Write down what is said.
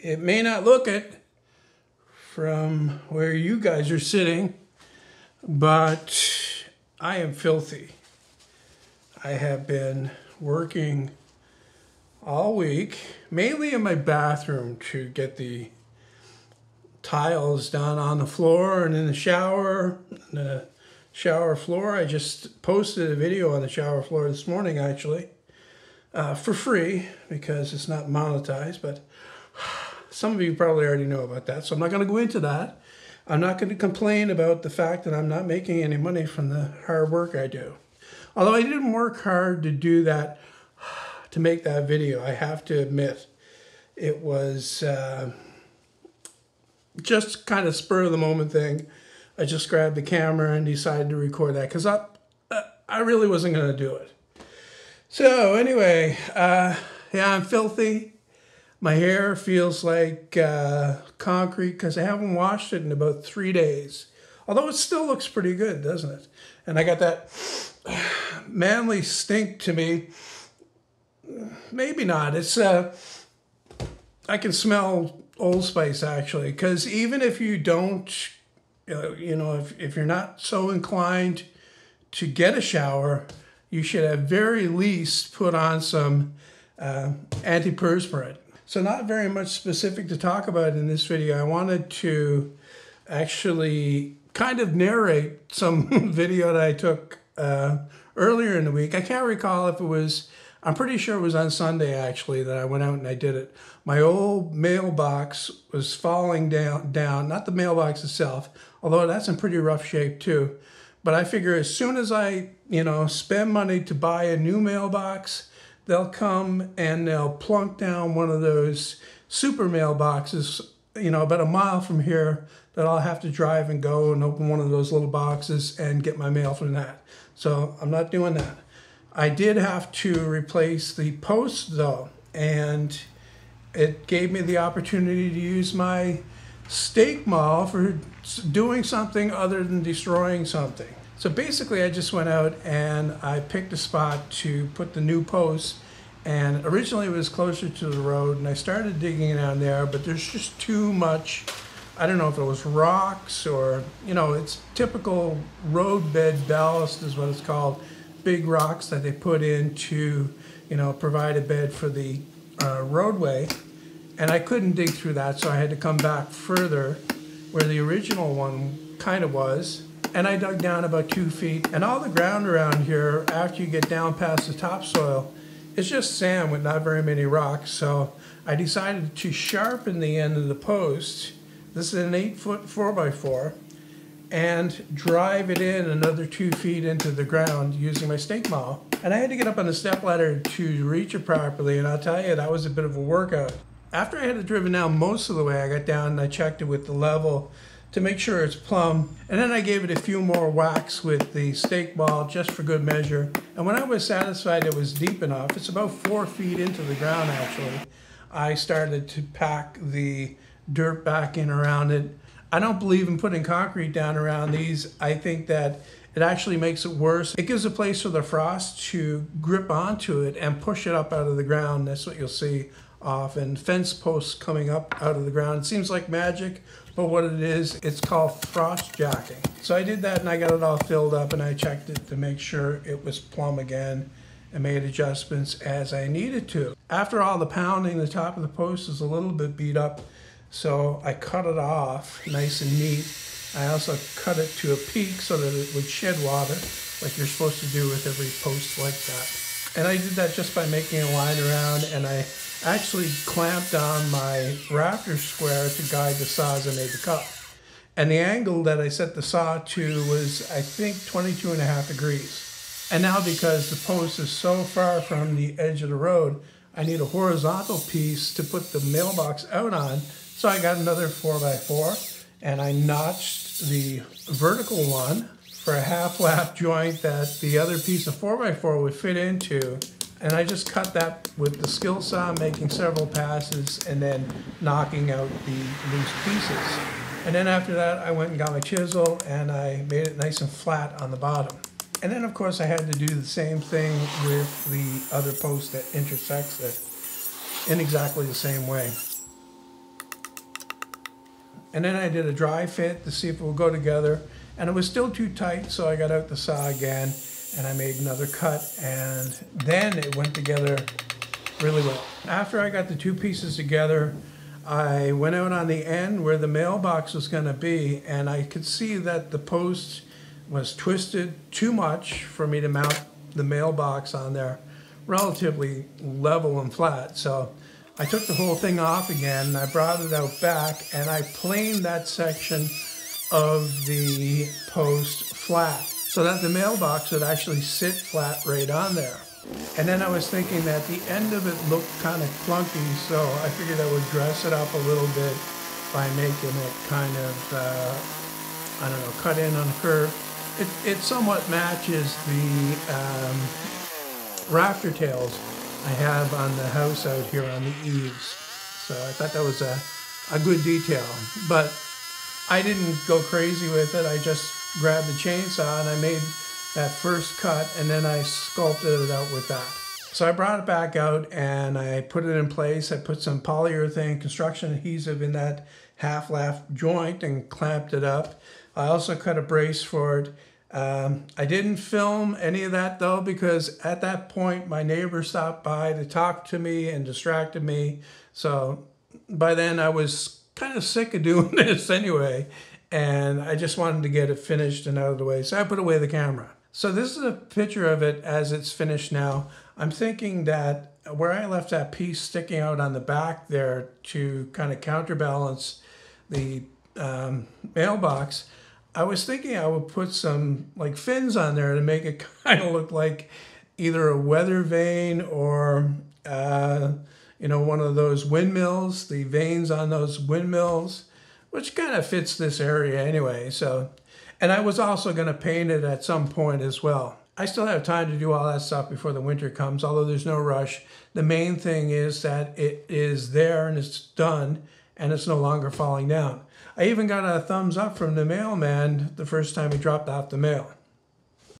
It may not look it from where you guys are sitting, but I am filthy. I have been working all week, mainly in my bathroom to get the tiles down on the floor and in the shower. The shower floor, I just posted a video on the shower floor this morning actually, for free because it's not monetized, but some of you probably already know about that, so I'm not going to go into that. I'm not going to complain about the fact that I'm not making any money from the hard work I do. Although I didn't work hard to do that, to make that video, I have to admit. It was just kind of spur of the moment thing. I just grabbed the camera and decided to record that because I really wasn't going to do it. So anyway, yeah, I'm filthy. My hair feels like concrete because I haven't washed it in about 3 days. Although it still looks pretty good, doesn't it? And I got that manly stink to me. Maybe not. It's I can smell Old Spice actually, because even if you don't, if you're not so inclined to get a shower, you should at very least put on some antiperspirant. So not very much specific to talk about in this video. I wanted to actually kind of narrate some video that I took earlier in the week. I can't recall if it was, I'm pretty sure it was on Sunday actually that I went out and I did it. My old mailbox was falling down, not the mailbox itself, although that's in pretty rough shape too. But I figure as soon as I, spend money to buy a new mailbox, they'll come and they'll plunk down one of those super mailboxes, about a mile from here, that I'll have to drive and go and open one of those little boxes and get my mail from that. So I'm not doing that. I did have to replace the post though, and it gave me the opportunity to use my stake maul for doing something other than destroying something. So basically I just went out and I picked a spot to put the new post, and originally it was closer to the road and I started digging down there, but there's just too much, I don't know if it was rocks or, it's typical roadbed ballast is what it's called, big rocks that they put in to, provide a bed for the roadway. And I couldn't dig through that, so I had to come back further where the original one kind of was. And I dug down about 2 feet. And all the ground around here, after you get down past the topsoil, it's just sand with not very many rocks. So I decided to sharpen the end of the post. This is an 8-foot 4x4. And drive it in another 2 feet into the ground using my stake maul. And I had to get up on the stepladder to reach it properly. And I'll tell you, that was a bit of a workout. After I had it driven down most of the way, I got down and I checked it with the level to make sure it's plumb. And then I gave it a few more whacks with the stake maul just for good measure. And when I was satisfied it was deep enough, it's about 4 feet into the ground actually, I started to pack the dirt back in around it. I don't believe in putting concrete down around these. I think that it actually makes it worse. It gives a place for the frost to grip onto it and push it up out of the ground. That's what you'll see often. Fence posts coming up out of the ground. It seems like magic, but what it is, it's called frost jacking. So I did that and I got it all filled up and I checked it to make sure it was plumb again and made adjustments as I needed to. After all the pounding, the top of the post is a little bit beat up, so I cut it off nice and neat. I also cut it to a peak so that it would shed water, like you're supposed to do with every post like that. And I did that just by making a line around, and I actually clamped on my rafter square to guide the saw as I made the cut. And the angle that I set the saw to was, I think, 22.5 degrees. And now because the post is so far from the edge of the road, I need a horizontal piece to put the mailbox out on. So I got another 4x4 and I notched the vertical one for a half lap joint that the other piece of 4x4 would fit into. And I just cut that with the skill saw, making several passes and then knocking out the loose pieces. And then after that, I went and got my chisel and I made it nice and flat on the bottom. And then of course I had to do the same thing with the other post that intersects it in exactly the same way. And then I did a dry fit to see if it would go together. And it was still too tight, so I got out the saw again and I made another cut, and then it went together really well. After I got the two pieces together, I went out on the end where the mailbox was going to be, and I could see that the post was twisted too much for me to mount the mailbox on there relatively level and flat. So I took the whole thing off again, and I brought it out back, and I planed that section of the post flat so that the mailbox would actually sit flat right on there. And then I was thinking that the end of it looked kind of clunky, so I figured I would dress it up a little bit by making it kind of, I don't know, cut in on a curve. It somewhat matches the rafter tails I have on the house out here on the eaves. So I thought that was a good detail. But I didn't go crazy with it. I just grabbed the chainsaw and I made that first cut, and then I sculpted it out with that. So I brought it back out and I put it in place. I put some polyurethane construction adhesive in that half-laugh joint and clamped it up. I also cut a brace for it. I didn't film any of that though, because at that point my neighbor stopped by to talk to me and distracted me. So by then I was kind of sick of doing this anyway, and I just wanted to get it finished and out of the way. So I put away the camera. So this is a picture of it as it's finished now. I'm thinking that where I left that piece sticking out on the back there to kind of counterbalance the mailbox, I was thinking I would put some like fins on there to make it kind of look like either a weather vane or you know, one of those windmills, the vanes on those windmills, which kind of fits this area anyway. So, and I was also going to paint it at some point as well. I still have time to do all that stuff before the winter comes, although there's no rush. The main thing is that it is there and it's done and it's no longer falling down. I even got a thumbs up from the mailman the first time he dropped off the mail.